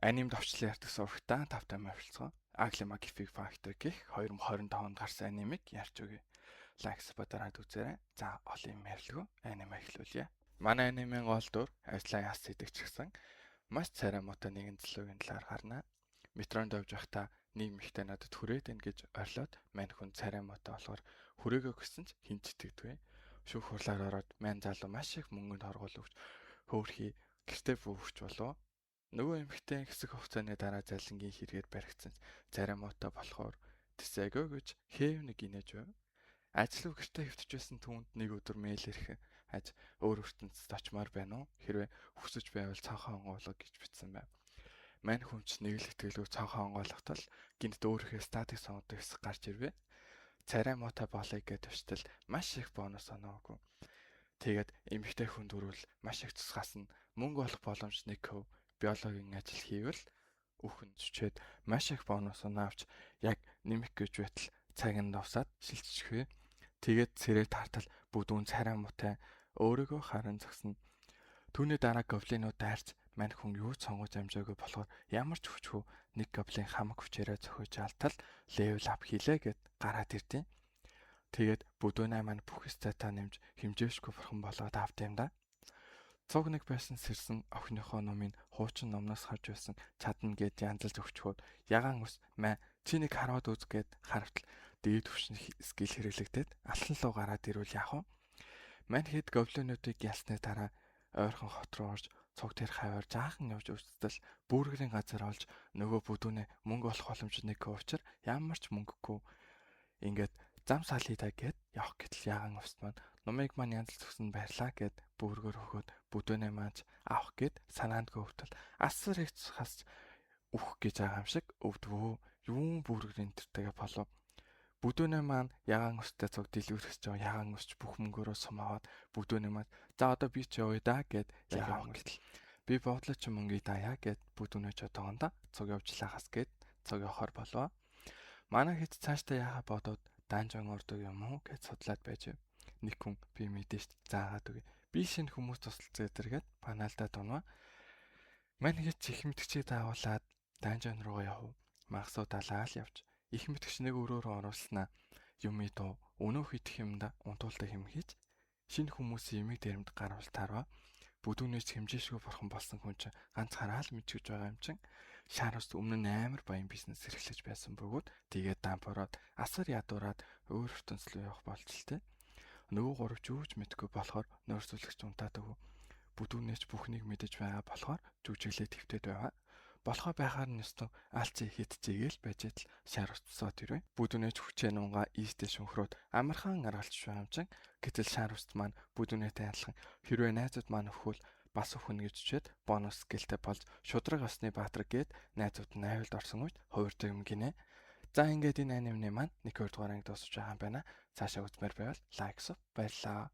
Анимд овчлон ярьдаг сурагтаа тавтай морилцгоо. Agli-Magic Factor гэх 2025 онд гарсан анимыг ярьж өгье. Лайк сабатараад үзээрэй. За олон юм ярилгүй аниме эхлүүлье. Манай анимын гол дүр ажлаа яс сэдэгч гисэн маш царай муутай нэгэн зөвлөгийн талаар харна. Метронд явж байхдаа нэг ихтэй надад хүрээд ийн гэж орилоод мань хүн царай муутай болохоор хүрээгээ өгсөн ч хинжитэгдвэ. Шүүх хурлаар ороод мань залуу маш их мөнгөнд хоргол өгч хөөхий гэртээ бүвч болов. Нөгөө эмэгтэй хэсэг хугацааны дараа залингийн хэрэгээр баригдсан царай муутай болохоор тэсээгөө гэж хээв нэг инээж байв. Ажил гэртээ хөвтөж байсан түүнд нэг өдөр мэйл ирэх аж өөр ертөнцид очимоор байна уу? Хэрвээ хүсэж байвал цанхаа онгоолго гэж бичсэн байв. Мань хүмч нэг л итгэлгүй цанхаа онгоолготол гинт өөрийнхөө статик сонгодог хэсэг гарч ирвэ. Царай муутай болъё гэж төштөл маш их бонус оноогүй. Тэгээд эмэгтэй хүн дөрвөл маш их тусгаас нь мөнгө олох боломж 1% биологийн ажил хийвэл үхэн зүчээд маш их бонус авч яг нэмэх гэж байтал цаг нь давсаад шилжчихвэ. Тэгээд цэрэг тартал бүдүүн царай муутай өөрийгөө харан зогсно. Түүний дараа гоблинууд дайрч мань хүн юу ч сонгож амжаагүй болохоор ямар ч хүчгүй нэг гоблин хамаг хүчээрээ зөхөж алтал левел ап хийлээ гэд гараад ирдیں۔ Тэгээд бүдүүнээ мань бүх статаа нэмж хэмжээшгүй бурхан болоод авд юм да. Цуг нэг байсан сэрсэн охиныхоо номын хуучин номноос харж байсан чадна гэд янзалж өгчхөд ягаан ус маа чи нэг хараад үз гэд харавтал дээд түвшин скил хэрэглэгдээд алсан луу гараад ирвэл яах вэ? Мань хэд гоблинуудыг ялсны дараа ойрхон хот руу орж цуг тэр хаваар жаахан явж үзтэл бүргэрийн газар олж нөгөө бүдүүнээ мөнгө олох боломж нэг учраас ямар ч мөнгөгүй ингээд зам салхийдаа гэд явах гэтэл ягаан ус маань номыг маань янзалж өгсөн байрлаа гэд бүргэр өгөөд бүдүүнээ маань авах гэд санаандгүй хөвтөл асар их хасч үхэх гэж байгаа юм шиг өвдвөө юун бүргэрийн тэртэйгээ болов. Бүдүүнээ маань ягаан устай цуг дэлгүүрхэж байгаа ягаан усч бүх мөнгөөрөө сумаваад бүдүүнээ маань за одоо би ч явъя да гэд ягаан гэтэл би бодлоо ч мөнгөний даяа гэд бүдүүнээ ч одоогондоо цуг явжлаа хас гэд цуг явахаар болов. Манай хэд цаашдаа яхаа бодоод данжон ордог юм уу гэж судлаад байж. Нэг хүн би мэдээж заагаад үгүй. Би шинэ хүмүүс тусалцаа зэрэгэд паналдаа дунаа. Мань хэд их мэдгчээ даавуулаад данжон руу явв. Магсуу далаал явж. Их мэдгч нэг өрөөрөө оруулснаа юм дуу өнөөх идэх юмда унтуулдаг юм хийж шинэ хүмүүсийн имийг дэрэмд гарвал тарва. Бүдүүнээс хэмжээшгүй бурхан болсон хүн чинь ганцхаараа л мэдчихэж байгаа юм чин. Шараас өмнө нь амар баян бизнес эрхлэж байсан бөгөөд тэгээд дампуураад асар ядуураад өөр ертөнц рүү явах болжлээ. Нөгөө гурав жүүж мэдгүй болохоор нойрсуулагч унтаад өгөө. Бүдүүнээс бүхнийг мэдэж байгаа болохоор жүжиглээ твтээд байгаа. Болохоо байхаар нь өстө алцыг хитцээгээл байж л шар устсаад ирвэ. Бүдүүнээс хүчээ нунгаа ийстэй шүнхрөөд амархан аргалж байгаа юм чин. Гэтэл шар уст маань бүдүүнээтэй адилхан хэрвээ найзууд маань өхвөл бас өхнө гэж чичээд бонус скилтэй болж шудраг осны баатар гээд найзууд нь айлд орсон үед хувирдаг юм гинэ. За ингээд энэ анимны маань 1-2 дугаар анги дуусч байгаа юм байна. Цаашаа үзмээр байвал лайк суб баярлаа.